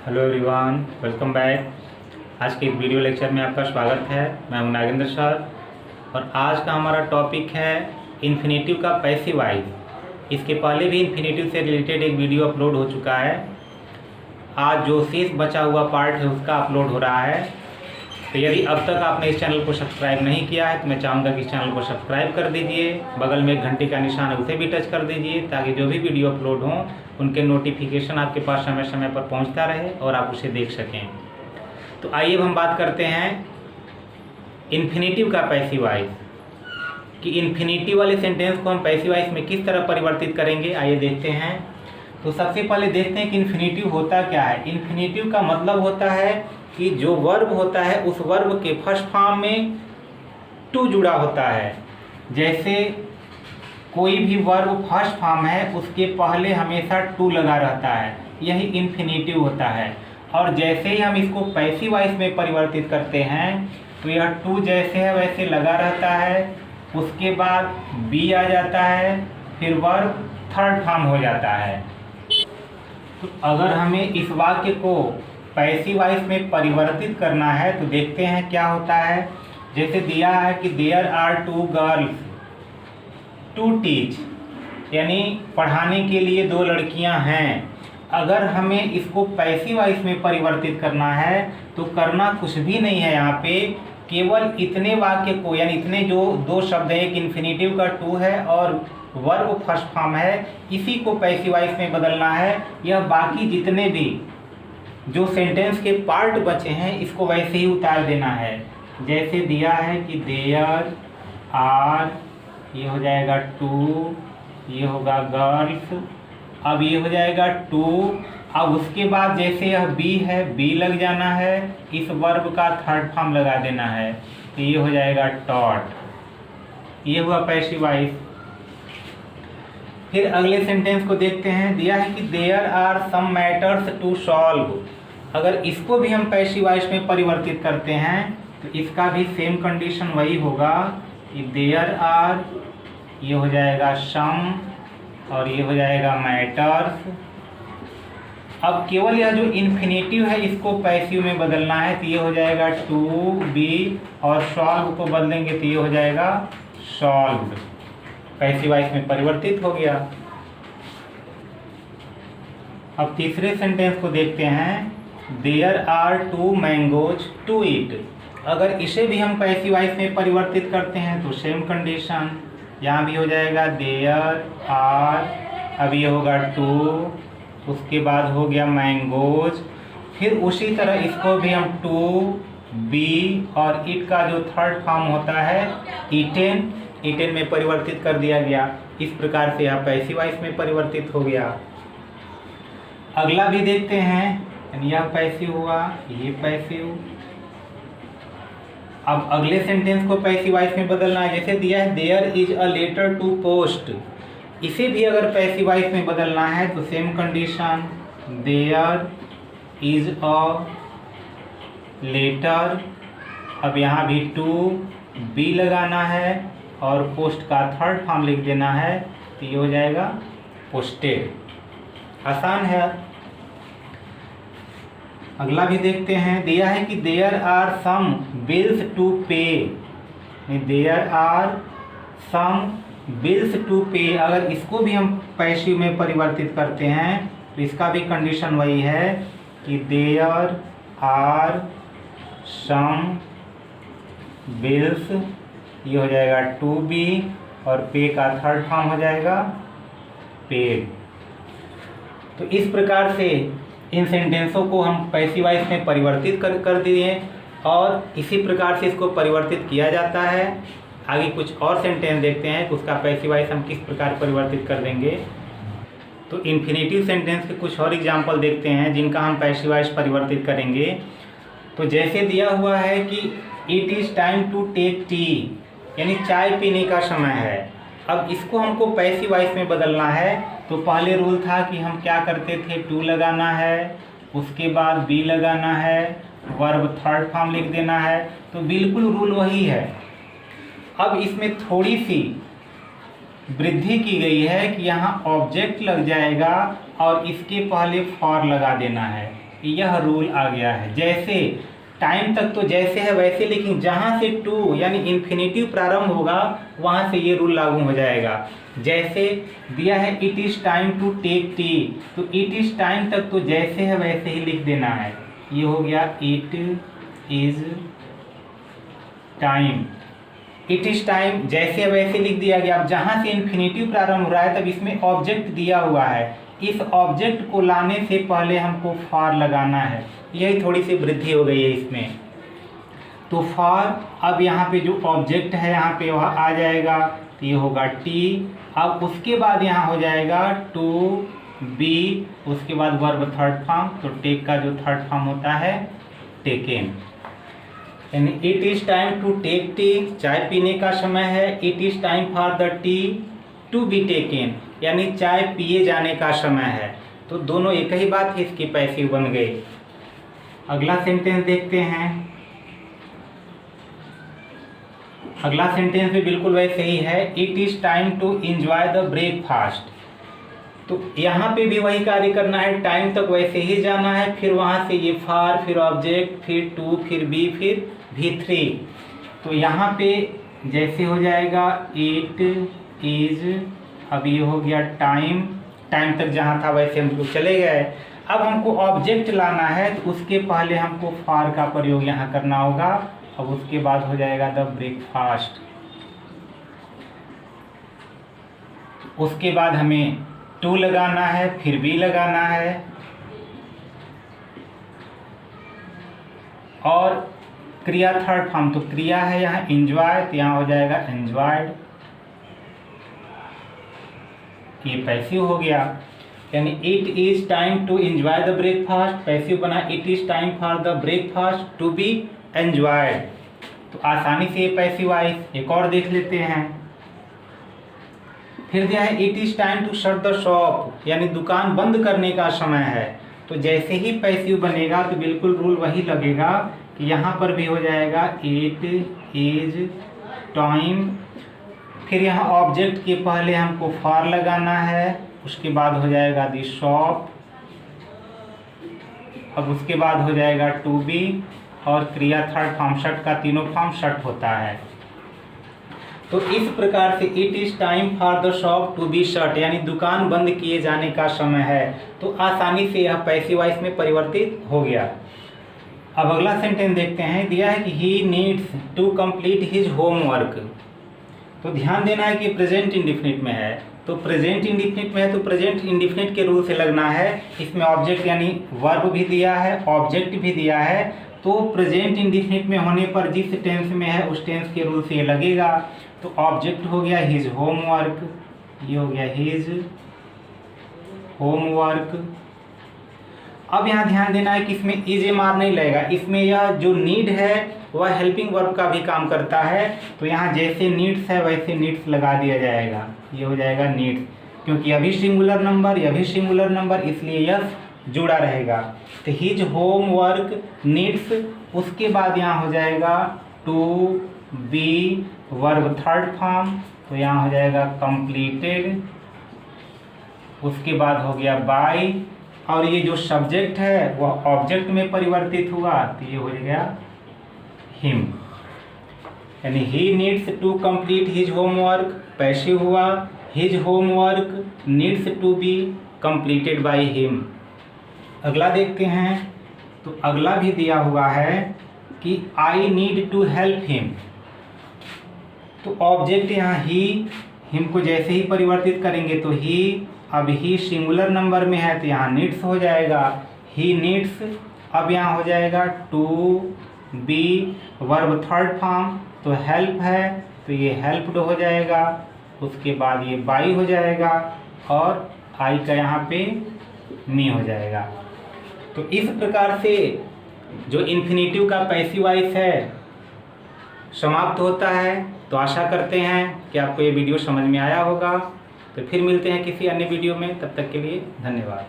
Hello everyone, welcome back. आज के एक वीडियो लेक्चर में आपका स्वागत है। मैं हूं नागेंद्र सर और आज का हमारा टॉपिक है इन्फिनेटिव का पैसिव वाइज। इसके पहले भी इन्फिनेटिव से रिलेटेड एक वीडियो अपलोड हो चुका है। आज जो शेष बचा हुआ पार्ट है उसका अपलोड हो रहा है। तो यदि अब तक आपने इस चैनल को सब्सक्राइब नहीं किया है तो मैं चाहूँगा कि इस चैनल को सब्सक्राइब कर दीजिए। बगल में एक घंटे का निशान है, उसे भी टच कर दीजिए ताकि जो भी वीडियो अपलोड हों उनके नोटिफिकेशन आपके पास समय समय पर पहुंचता रहे और आप उसे देख सकें। तो आइए अब हम बात करते हैं इन्फिनेटिव का पैसिव वाइज, कि इन्फिनेटिव वाले सेंटेंस को हम पैसिव वाइज में किस तरह परिवर्तित करेंगे। आइए देखते हैं। तो सबसे पहले देखते हैं कि इन्फिनेटिव होता क्या है। इन्फिनेटिव का मतलब होता है कि जो वर्ब होता है उस वर्ब के फर्स्ट फॉर्म में टू जुड़ा होता है। जैसे कोई भी वर्ब फर्स्ट फॉर्म है उसके पहले हमेशा टू लगा रहता है, यही इन्फिनेटिव होता है। और जैसे ही हम इसको पैसिव वॉइस में परिवर्तित करते हैं तो यह टू जैसे है वैसे लगा रहता है, उसके बाद बी आ जाता है, फिर वर्ब थर्ड फॉर्म हो जाता है। तो अगर हमें इस वाक्य को पैसिव वॉइस में परिवर्तित करना है तो देखते हैं क्या होता है। जैसे दिया है कि there are two girls to teach, यानी पढ़ाने के लिए दो लड़कियां हैं। अगर हमें इसको पैसिव वॉइस में परिवर्तित करना है तो करना कुछ भी नहीं है। यहाँ पे केवल इतने वाक्य को, यानी इतने जो दो शब्द है, एक इन्फिनेटिव का टू है और वर्ब फर्स्ट फॉर्म है, इसी को पैसिव वॉइस में बदलना है। यह बाकी जितने भी जो सेंटेंस के पार्ट बचे हैं इसको वैसे ही उतार देना है। जैसे दिया है कि देयर आर, ये हो जाएगा टू, ये होगा गर्ल्स, अब ये हो जाएगा टू। अब उसके बाद जैसे यह बी है, बी लग जाना है, इस वर्ब का थर्ड फॉर्म लगा देना है, तो ये हो जाएगा टॉट। ये हुआ पैसिव वॉइस। फिर अगले सेंटेंस को देखते हैं। दिया है कि there are some matters to solve. अगर इसको भी हम पैसिव वॉइस में परिवर्तित करते हैं तो इसका भी सेम कंडीशन वही होगा कि देयर आर, ये हो जाएगा सम और ये हो जाएगा मैटर्स। अब केवल यह जो इन्फिनेटिव है इसको पैसिव में बदलना है, तो ये हो जाएगा टू बी, और सॉल्व को बदलेंगे तो ये हो जाएगा सॉल्व्ड। पैसिव वॉइस में परिवर्तित हो गया। अब तीसरे सेंटेंस को देखते हैं। There are two mangoes to eat. अगर इसे भी हम पैसिव वॉइस में परिवर्तित करते हैं तो सेम कंडीशन, यहाँ भी हो जाएगा देयर आर, अब ये होगा टू, उसके बाद हो गया मैंगोज। फिर उसी तरह इसको भी हम टू बी और इट का जो थर्ड फॉर्म होता है ईटेन, ईटेन में परिवर्तित कर दिया गया। इस प्रकार से यह पैसिव वॉइस में परिवर्तित हो गया। अगला भी देखते हैं। यह पैसिव हुआ, ये पैसिव। अब अगले सेंटेंस को पैसिव वॉइस में बदलना है। जैसे दिया है there is a letter to post, इसे भी अगर पैसिव वॉइस में बदलना है तो same condition, there is a letter, अब यहाँ भी टू बी लगाना है और पोस्ट का थर्ड फॉर्म लिख देना है, तो ये हो जाएगा पोस्टेड। आसान है। अगला भी देखते हैं। दिया है कि there are some bills to pay, there are some bills to pay. अगर इसको भी हम पैसिव में परिवर्तित करते हैं तो इसका भी कंडीशन वही है कि देयर आर सम बिल्स, ये हो जाएगा टू बी और पे का थर्ड फॉर्म हो जाएगा पेड। तो इस प्रकार से इन सेंटेंसों को हम पैसिव वॉइस में परिवर्तित कर दिए और इसी प्रकार से इसको परिवर्तित किया जाता है। आगे कुछ और सेंटेंस देखते हैं कि उसका पैसिव वॉइस हम किस प्रकार परिवर्तित कर देंगे। तो इन्फिनेटिव सेंटेंस के कुछ और एग्जांपल देखते हैं जिनका हम पैसिव वॉइस परिवर्तित करेंगे। तो जैसे दिया हुआ है कि it is time to take tea, यानी चाय पीने का समय है। अब इसको हमको पैसिव वॉइस में बदलना है तो पहले रूल था कि हम क्या करते थे, टू लगाना है, उसके बाद बी लगाना है, वर्ब थर्ड फॉर्म लिख देना है। तो बिल्कुल रूल वही है। अब इसमें थोड़ी सी वृद्धि की गई है कि यहाँ ऑब्जेक्ट लग जाएगा और इसके पहले फॉर लगा देना है। यह रूल आ गया है। जैसे टाइम तक तो जैसे है वैसे, लेकिन जहाँ से टू यानी इन्फिनेटिव प्रारंभ होगा वहाँ से ये रूल लागू हो जाएगा। जैसे दिया है it is time to take tea, तो इट इज़ टाइम तक तो जैसे है वैसे ही लिख देना है। ये हो गया it is time. It is time जैसे वैसे लिख दिया गया। अब जहाँ से इन्फिनेटिव प्रारंभ हो रहा है तब इसमें ऑब्जेक्ट दिया हुआ है, इस ऑब्जेक्ट को लाने से पहले हमको फॉर लगाना है। यही थोड़ी सी वृद्धि हो गई है इसमें। तो फॉर, अब यहाँ पे जो ऑब्जेक्ट है यहाँ पे वह आ जाएगा, तो ये होगा टी। अब उसके बाद यहाँ हो जाएगा टू बी, उसके बाद वर्ब थर्ड फॉर्म, तो टेक का जो थर्ड फॉर्म होता है टेकन। यानी it is time to take tea, चाय पीने का समय है। It is time for the tea to be taken, यानी चाय पिए जाने का समय है। तो दोनों एक ही बात है, इसकी पैसिव बन गई। अगला सेंटेंस देखते हैं। अगला सेंटेंस भी बिल्कुल वैसे ही है, it is time to enjoy the breakfast. तो यहाँ पे भी वही कार्य करना है, टाइम तक वैसे ही जाना है, फिर वहाँ से ये फॉर, फिर ऑब्जेक्ट, फिर टू, फिर बी, फिर V3। तो यहाँ पे जैसे हो जाएगा इट इज़, अब ये हो गया टाइम, टाइम तक जहाँ था वैसे हम लोग चले गए। अब हमको ऑब्जेक्ट लाना है, तो उसके पहले हमको फॉर का प्रयोग यहाँ करना होगा। अब उसके बाद हो जाएगा द ब्रेकफास्ट। उसके बाद हमें टू लगाना है, फिर बी लगाना है, और क्रिया थर्ड फॉर्म, तो क्रिया है यहाँ एंजॉय, तो यहाँ हो जाएगा एंजॉयड। ये पैसिव हो गया, यानी it is time to enjoy the breakfast, passive बना it is time for the breakfast to be enjoyed. तो आसानी से ये पैसिव आई। एक और देख लेते हैं। फिर दिया है it is time to shut the shop, यानी दुकान बंद करने का समय है। तो जैसे ही पैसिव बनेगा तो बिल्कुल रूल वही लगेगा कि यहाँ पर भी हो जाएगा इट इज़ टाइम, फिर यहाँ ऑब्जेक्ट के पहले हमको फॉर लगाना है, उसके बाद हो जाएगा द शॉप, अब उसके बाद हो जाएगा टू बी, और क्रिया थर्ड फॉर्म शट का तीनों फॉर्म शट होता है। तो इस प्रकार से it is time for the shop to be shut, यानी दुकान बंद किए जाने का समय है। तो आसानी से यह पैसिव वॉइस में परिवर्तित हो गया। अब अगला सेंटेंस देखते हैं। दिया है कि he needs to complete his homework. तो ध्यान देना है कि प्रेजेंट इंडिफिनिट में है, तो प्रेजेंट इंडिफिनिट में है तो प्रेजेंट इंडिफिनिट के रूल से लगना है। इसमें ऑब्जेक्ट यानी वर्ब भी दिया है, ऑब्जेक्ट भी दिया है, तो प्रेजेंट इंडिफिनिट में होने पर जिस टेंस में है उस टेंस के रूल से ये लगेगा। तो ऑब्जेक्ट हो गया हिज होमवर्क, ये हो गया हिज होमवर्क। अब यहाँ ध्यान देना है कि इसमें इज एम आर नहीं लगेगा, इसमें यह जो नीड है वह हेल्पिंग वर्ब का भी काम करता है। तो यहाँ जैसे नीड्स है वैसे नीड्स लगा दिया जाएगा, ये हो जाएगा नीड्स, क्योंकि अभी सिंगुलर नंबर, यह भी सिंगुलर नंबर, इसलिए यह जुड़ा रहेगा। तो हिज होमवर्क नीड्स, उसके बाद यहाँ हो जाएगा to be verb third form, तो यहाँ हो जाएगा कंप्लीटेड, उसके बाद हो गया बाय, और ये जो सब्जेक्ट है वह ऑब्जेक्ट में परिवर्तित हुआ, तो ये हो गया हिम, यानी he needs to complete his homework passive हुआ, his homework needs to be completed by him. अगला देखते हैं। तो अगला भी दिया हुआ है कि I need to help him. तो ऑब्जेक्ट यहाँ ही, हिम को जैसे ही परिवर्तित करेंगे तो ही, अब ही सिंगुलर नंबर में है तो यहाँ नीड्स हो जाएगा, ही नीड्स। अब यहाँ हो जाएगा to be verb third form, तो हेल्प है तो ये हेल्प्ड हो जाएगा, उसके बाद ये बाई हो जाएगा, और आई का यहाँ पे मी हो जाएगा। तो इस प्रकार से जो इन्फिनेटिव का पैसिव वॉइस है समाप्त होता है। तो आशा करते हैं कि आपको ये वीडियो समझ में आया होगा। तो फिर मिलते हैं किसी अन्य वीडियो में, तब तक के लिए धन्यवाद।